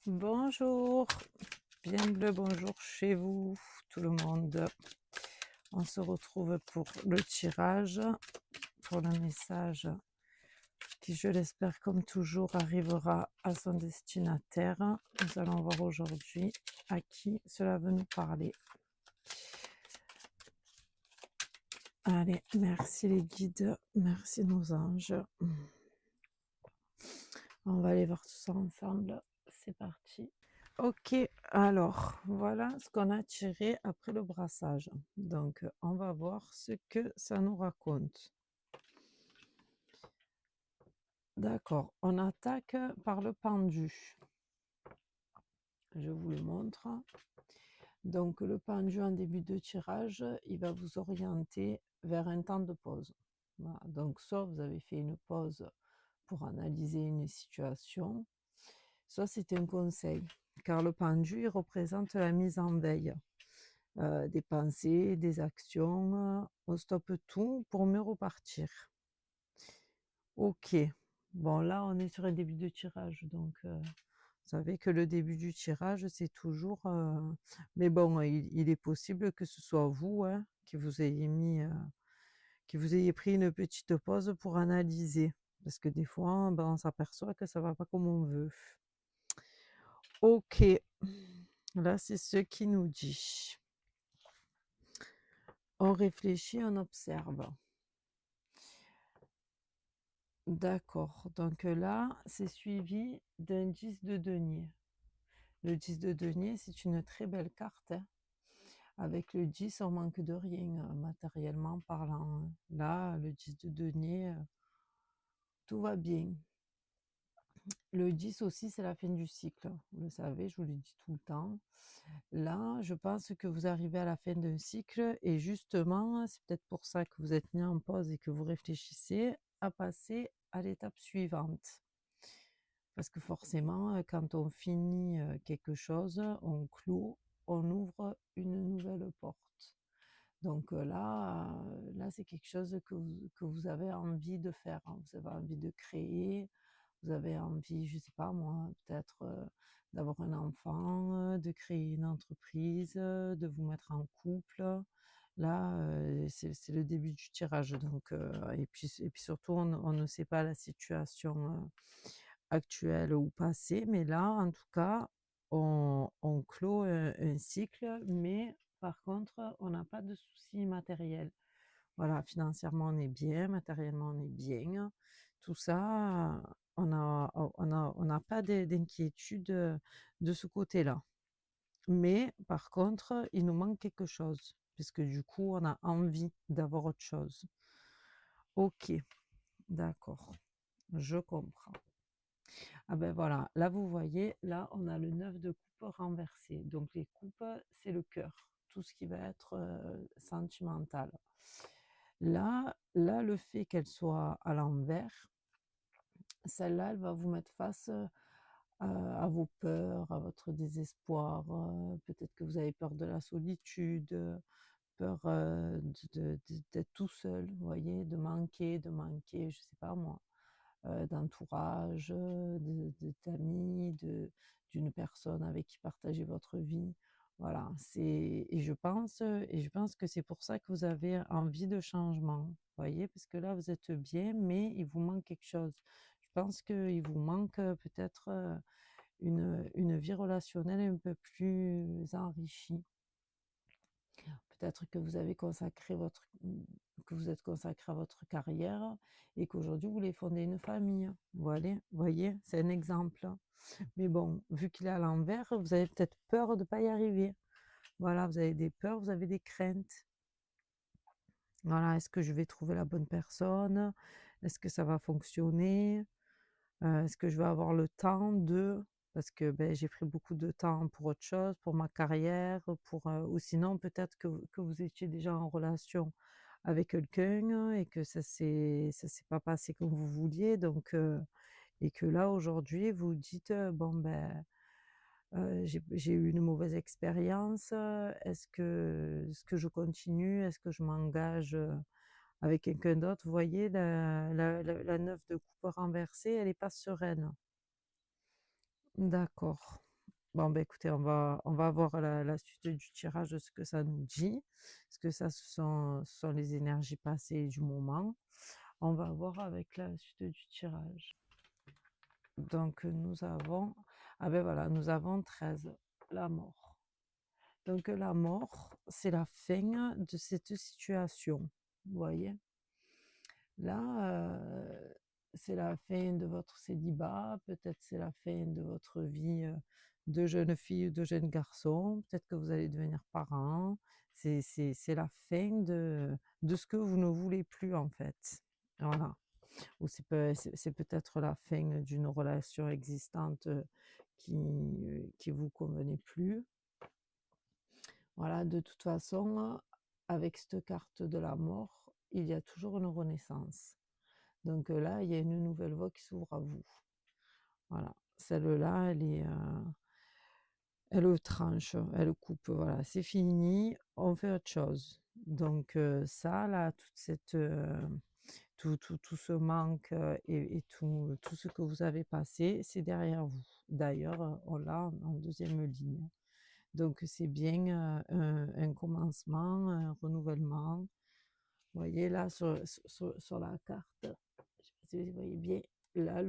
Bonjour, bien le bonjour chez vous, tout le monde. On se retrouve pour le tirage, pour le message qui, je l'espère, comme toujours, arrivera à son destinataire. Nous allons voir aujourd'hui à qui cela veut nous parler. Allez, merci les guides, merci nos anges. On va aller voir tout ça ensemble. C'est parti. Ok, alors voilà ce qu'on a tiré après le brassage. Donc on va voir ce que ça nous raconte. D'accord, on attaque par le pendu. Je vous le montre. Donc le pendu en début de tirage, il va vous orienter vers un temps de pause. Voilà. Donc soit vous avez fait une pause pour analyser une situation, soit c'est un conseil, car le pendu il représente la mise en veille. Des pensées, des actions, on stoppe tout pour mieux repartir. Ok, bon là on est sur un début de tirage, donc vous savez que le début du tirage c'est toujours... mais bon, il est possible que ce soit vous hein, qui vous ayez pris une petite pause pour analyser, parce que des fois ben, on s'aperçoit que ça va pas comme on veut. Ok, là c'est ce qui nous dit. On réfléchit, on observe. D'accord, donc là, c'est suivi d'un 10 de denier. Le 10 de denier, c'est une très belle carte, hein. Avec le 10, on manque de rien, matériellement parlant, hein. Là, le 10 de denier, tout va bien. Le 10 aussi, c'est la fin du cycle. Vous le savez, je vous le dis tout le temps. Là, je pense que vous arrivez à la fin d'un cycle et justement, c'est peut-être pour ça que vous êtes mis en pause et que vous réfléchissez à passer à l'étape suivante. Parce que forcément, quand on finit quelque chose, on clôt, on ouvre une nouvelle porte. Donc là c'est quelque chose que vous avez envie de faire, hein. Vous avez envie de créer, vous avez envie, je sais pas moi, peut-être d'avoir un enfant, de créer une entreprise, de vous mettre en couple. Là, c'est le début du tirage. Donc, et puis surtout, on ne sait pas la situation actuelle ou passée, mais là, en tout cas, on clôt un cycle, mais par contre, on n'a pas de soucis matériels. Voilà, financièrement, on est bien, matériellement, on est bien. Tout ça, on n'a pas d'inquiétude de ce côté-là. Mais par contre, il nous manque quelque chose, puisque du coup, on a envie d'avoir autre chose. Ok, d'accord, je comprends. Ah ben voilà, là vous voyez, là on a le 9 de coupe renversé. Donc les coupes, c'est le cœur, tout ce qui va être sentimental. Là, le fait qu'elle soit à l'envers, celle-là, elle va vous mettre face à vos peurs, à votre désespoir. Peut-être que vous avez peur de la solitude, peur d'être tout seul, vous voyez, de manquer, je sais pas moi, d'entourage, d'amis, d'une personne avec qui partager votre vie. Voilà, et je pense que c'est pour ça que vous avez envie de changement, vous voyez, parce que là vous êtes bien, mais il vous manque quelque chose. Je pense qu'il vous manque peut-être une vie relationnelle un peu plus enrichie. Peut-être que vous avez que vous êtes consacré à votre carrière et qu'aujourd'hui vous voulez fonder une famille. Voilà, voyez, c'est un exemple. Mais bon, vu qu'il est à l'envers, vous avez peut-être peur de ne pas y arriver. Voilà, vous avez des peurs, vous avez des craintes. Voilà, est-ce que je vais trouver la bonne personne? Est-ce que ça va fonctionner? Est-ce que je vais avoir le temps de... Parce que ben, j'ai pris beaucoup de temps pour autre chose, pour ma carrière, ou sinon peut-être que vous étiez déjà en relation avec quelqu'un et que ça s'est pas passé comme vous vouliez. Donc, et que là, aujourd'hui, vous dites, bon, ben, j'ai eu une mauvaise expérience, est-ce que je continue? Est-ce que je m'engage avec quelqu'un d'autre? Vous voyez, la 9 de coupe renversée, elle n'est pas sereine. D'accord. Bon, bah, écoutez, on va voir la suite du tirage, ce que ça nous dit. Parce que ça, ce sont les énergies passées du moment. On va voir avec la suite du tirage. Donc, nous avons, ah ben voilà, nous avons 13, la mort. Donc, la mort, c'est la fin de cette situation. Vous voyez? Là, c'est la fin de votre célibat, peut-être c'est la fin de votre vie de jeune fille ou de jeune garçon, peut-être que vous allez devenir parent. C'est la fin de ce que vous ne voulez plus en fait. Voilà. Ou c'est peut-être la fin d'une relation existante qui vous convenait plus. Voilà, de toute façon, avec cette carte de la mort, il y a toujours une renaissance. Donc là, il y a une nouvelle voie qui s'ouvre à vous. Voilà, celle-là, elle tranche, elle coupe. Voilà, c'est fini, on fait autre chose. Donc ça, là, tout ce manque et tout ce que vous avez passé, c'est derrière vous. D'ailleurs, on l'a en deuxième ligne. Donc c'est bien un commencement, un renouvellement. Vous voyez là sur la carte, je ne sais pas si vous voyez bien, là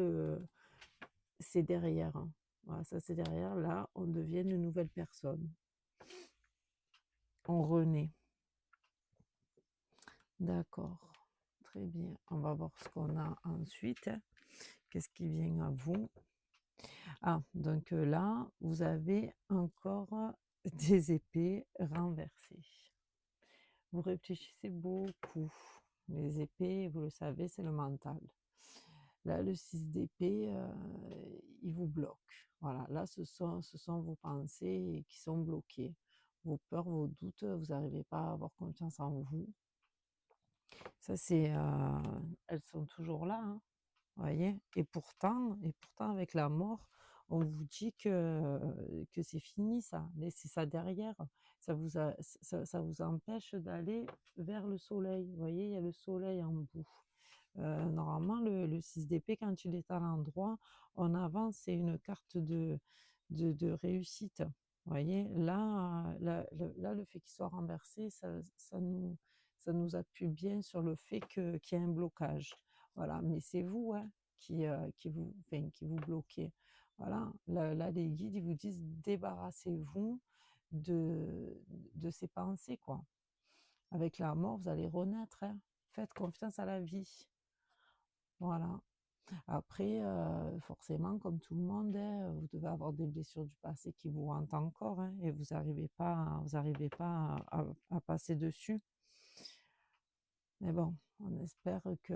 c'est derrière, hein. Voilà, ça c'est derrière, là on devient une nouvelle personne. On renaît. D'accord. Très bien. On va voir ce qu'on a ensuite. Qu'est-ce qui vient à vous? Ah, donc là, vous avez encore des épées renversées. Vous réfléchissez beaucoup. Les épées, vous le savez, c'est le mental. Là, le 6 d'épée, il vous bloque. Voilà, là, ce sont vos pensées qui sont bloquées. Vos peurs, vos doutes, vous n'arrivez pas à avoir confiance en vous. Ça, elles sont toujours là, hein, voyez. Et pourtant, avec la mort, on vous dit que c'est fini, ça. Laissez ça derrière. Ça vous empêche d'aller vers le soleil. Vous voyez, il y a le soleil en bout. Normalement, le 6 d'épée, quand il est à l'endroit, en avant, c'est une carte de réussite. Vous voyez, là, le fait qu'il soit renversé, ça nous appuie bien sur le fait qu'il y a un blocage. Voilà, mais c'est vous hein, qui vous bloquez. Voilà, là, les guides, ils vous disent débarrassez-vous de ces pensées, quoi. Avec la mort, vous allez renaître, hein. Faites confiance à la vie. Voilà. Après, forcément, comme tout le monde, hein, vous devez avoir des blessures du passé qui vous hantent encore, hein, et vous arrivez pas à passer dessus. Mais bon, on espère que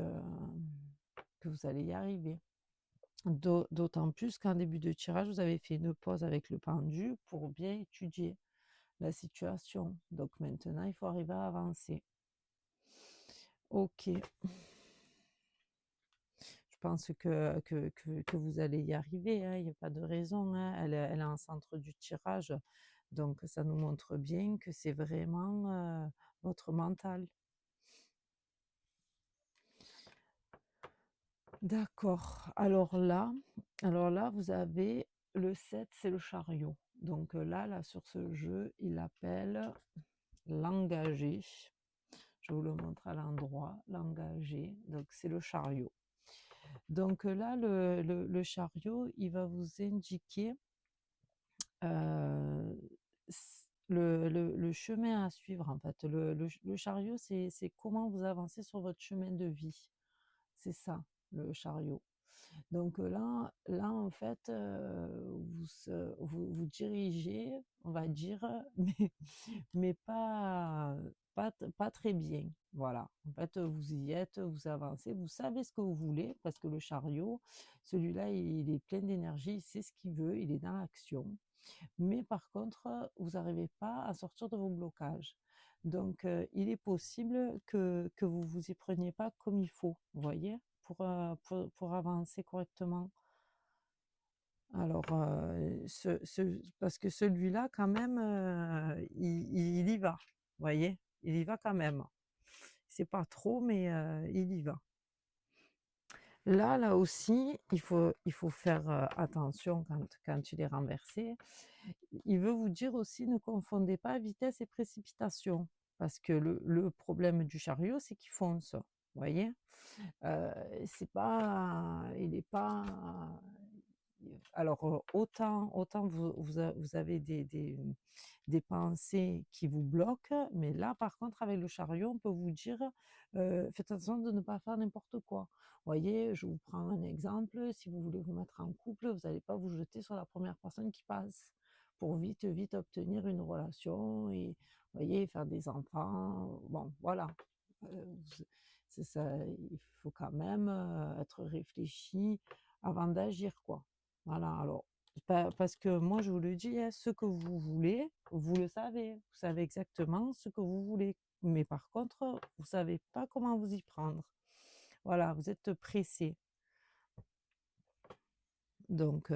vous allez y arriver. D'autant plus qu'en début de tirage, vous avez fait une pause avec le pendu pour bien étudier la situation. Donc maintenant, il faut arriver à avancer. Ok. Je pense que vous allez y arriver, hein, il n'y a pas de raison, hein. Elle est en centre du tirage, donc ça nous montre bien que c'est vraiment votre mental. D'accord. Alors là, vous avez le 7, c'est le chariot. Donc là, sur ce jeu, il appelle l'engagé. Je vous le montre à l'endroit, l'engagé. Donc c'est le chariot. Donc là, le chariot, il va vous indiquer le chemin à suivre, en fait. Le chariot, c'est comment vous avancez sur votre chemin de vie. C'est ça, le chariot. Donc là en fait, vous dirigez, on va dire, mais pas très bien. Voilà. En fait, vous y êtes, vous avancez, vous savez ce que vous voulez, parce que le chariot, celui-là, il est plein d'énergie, il sait ce qu'il veut, il est dans l'action. Mais par contre, vous n'arrivez pas à sortir de vos blocages. Donc, il est possible que vous vous y preniez pas comme il faut, vous voyez, pour avancer correctement. Alors, parce que celui-là, quand même, il y va, vous voyez, il y va quand même. C'est pas trop, mais il y va. Là aussi, il faut faire, attention quand il est renversé. Il veut vous dire aussi: «Ne confondez pas vitesse et précipitation», parce que le problème du chariot, c'est qu'il fonce, vous voyez? Heu, c'est pas il est pas alors, autant vous avez des pensées qui vous bloquent, mais là, par contre, avec le chariot, on peut vous dire, «Faites attention de ne pas faire n'importe quoi». Vous voyez, je vous prends un exemple, si vous voulez vous mettre en couple, vous n'allez pas vous jeter sur la première personne qui passe pour vite, vite obtenir une relation et vous voyez, faire des enfants, bon, voilà. Vous c'est ça, il faut quand même, être réfléchi avant d'agir, quoi. Voilà, alors parce que moi je vous le dis, hein, ce que vous voulez, vous le savez. Vous savez exactement ce que vous voulez. Mais par contre, vous savez pas comment vous y prendre. Voilà, vous êtes pressé. Donc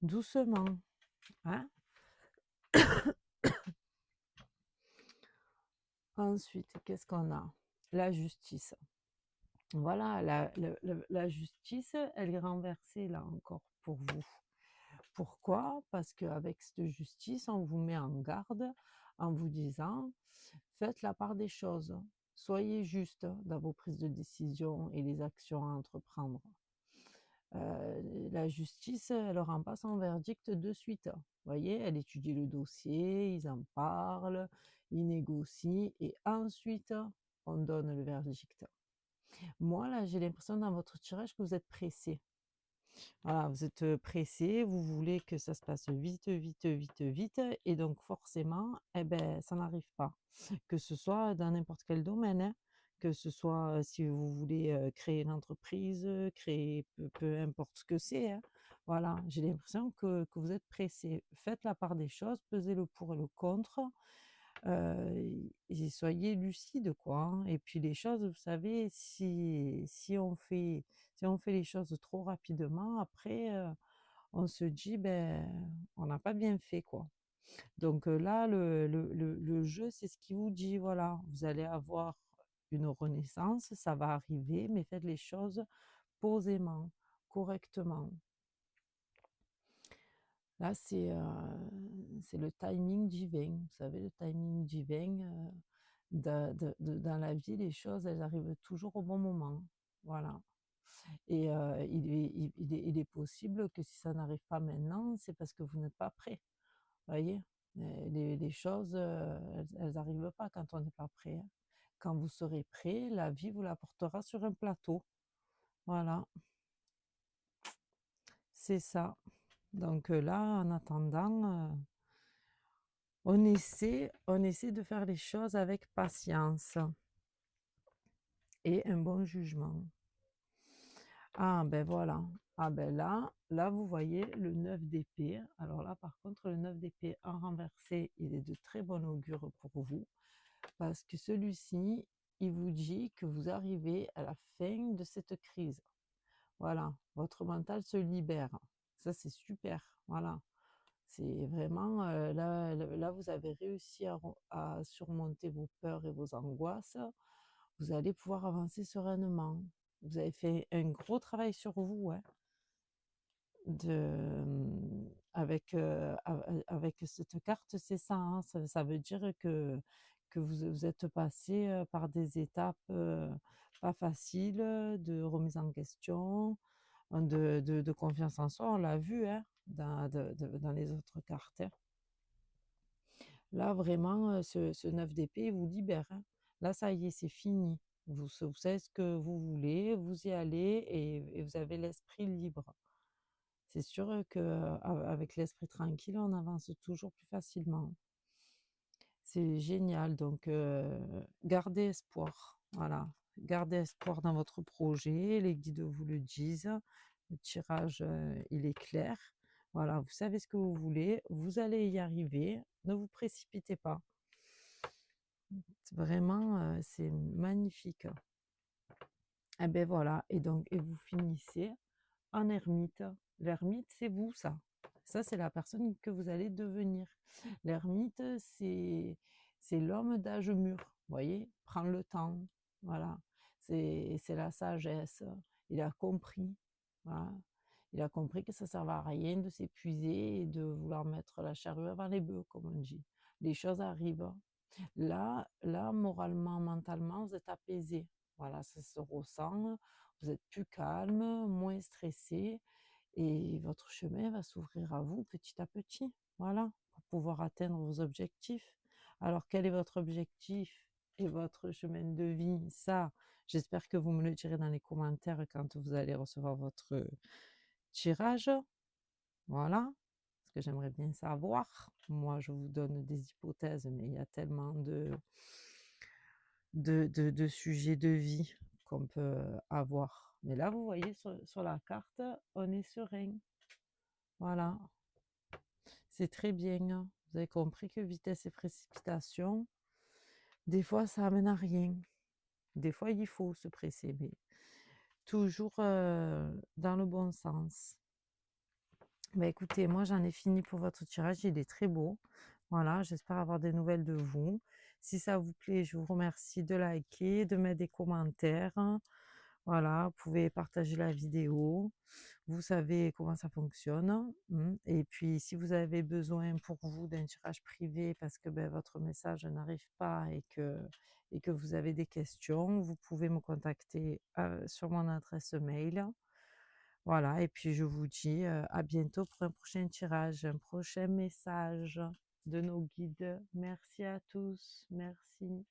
doucement, hein. Ensuite, qu'est-ce qu'on a? La justice. Voilà, la justice, elle est renversée là encore pour vous. Pourquoi? Parce qu'avec cette justice, on vous met en garde en vous disant: «Faites la part des choses, soyez juste dans vos prises de décision et les actions à entreprendre». La justice, elle rend pas son verdict de suite. Vous voyez? Elle étudie le dossier, ils en parlent, ils négocient et ensuite on donne le verdict. Moi, là, j'ai l'impression dans votre tirage que vous êtes pressé. Voilà, vous êtes, pressé, vous voulez que ça se passe vite, vite, vite, vite et donc forcément, eh ben, ça n'arrive pas. Que ce soit dans n'importe quel domaine, hein, que ce soit, si vous voulez, créer une entreprise, créer peu importe ce que c'est, hein. Voilà, j'ai l'impression que vous êtes pressé. Faites la part des choses, pesez le pour et le contre, et soyez lucide, quoi, hein. Et puis les choses, vous savez, si on fait les choses trop rapidement, après, on se dit: «Ben, on n'a pas bien fait, quoi». Donc là, le jeu, c'est ce qui vous dit, voilà, vous allez avoir une renaissance, ça va arriver, mais faites les choses posément, correctement. Là, c'est le timing divin. Vous savez, le timing divin, dans la vie, les choses, elles arrivent toujours au bon moment. Voilà. Et il est possible que si ça n'arrive pas maintenant, c'est parce que vous n'êtes pas prêt. Vous voyez? Les choses, elles arrivent pas quand on n'est pas prêt, hein. Quand vous serez prêt, la vie vous l'apportera sur un plateau. Voilà, c'est ça. Donc là, en attendant, on essaie de faire les choses avec patience et un bon jugement. Ah ben voilà. Ah ben là vous voyez le 9 d'épée. Alors là par contre le 9 d'épée en renversé, il est de très bon augure pour vous parce que celui-ci, il vous dit que vous arrivez à la fin de cette crise. Voilà, votre mental se libère. Ça c'est super. Voilà. C'est vraiment, là vous avez réussi à surmonter vos peurs et vos angoisses. Vous allez pouvoir avancer sereinement. Vous avez fait un gros travail sur vous, hein, avec cette carte, c'est ça, hein, ça veut dire que vous êtes passé par des étapes pas faciles, de remise en question, de confiance en soi, on l'a vu, hein, dans les autres cartes, hein. Là, vraiment, ce 9 d'épée vous libère, hein. Là, ça y est, c'est fini. Vous savez ce que vous voulez, vous y allez et vous avez l'esprit libre. C'est sûr qu'avec l'esprit tranquille, on avance toujours plus facilement. C'est génial, donc gardez espoir, voilà. Gardez espoir dans votre projet, les guides vous le disent. Le tirage, il est clair. Voilà, vous savez ce que vous voulez, vous allez y arriver, ne vous précipitez pas. Vraiment, c'est magnifique. Et ben voilà, et vous finissez en ermite. L'ermite, c'est vous, ça. Ça, c'est la personne que vous allez devenir. L'ermite, c'est l'homme d'âge mûr, vous voyez? Prend le temps, voilà. C'est la sagesse. Il a compris, voilà. Il a compris que ça ne servait à rien de s'épuiser et de vouloir mettre la charrue avant les bœufs, comme on dit. Les choses arrivent. Là, moralement, mentalement, vous êtes apaisé. Voilà, ça se ressent. Vous êtes plus calme, moins stressé et votre chemin va s'ouvrir à vous petit à petit. Voilà, pour pouvoir atteindre vos objectifs. Alors, quel est votre objectif et votre chemin de vie? Ça, j'espère que vous me le direz dans les commentaires quand vous allez recevoir votre tirage. Voilà, parce que j'aimerais bien savoir. Moi, je vous donne des hypothèses, mais il y a tellement de sujets de vie qu'on peut avoir. Mais là, vous voyez sur la carte, on est serein. Voilà, c'est très bien. Vous avez compris que vitesse et précipitation, des fois, ça amène à rien. Des fois, il faut se presser, mais toujours dans le bon sens. Bah écoutez, moi j'en ai fini pour votre tirage, il est très beau. Voilà, j'espère avoir des nouvelles de vous. Si ça vous plaît, je vous remercie de liker, de mettre des commentaires. Voilà, vous pouvez partager la vidéo. Vous savez comment ça fonctionne. Et puis, si vous avez besoin pour vous d'un tirage privé parce que ben, votre message n'arrive pas et que vous avez des questions, vous pouvez me contacter sur mon adresse mail. Voilà, et puis je vous dis à bientôt pour un prochain tirage, un prochain message de nos guides. Merci à tous, merci.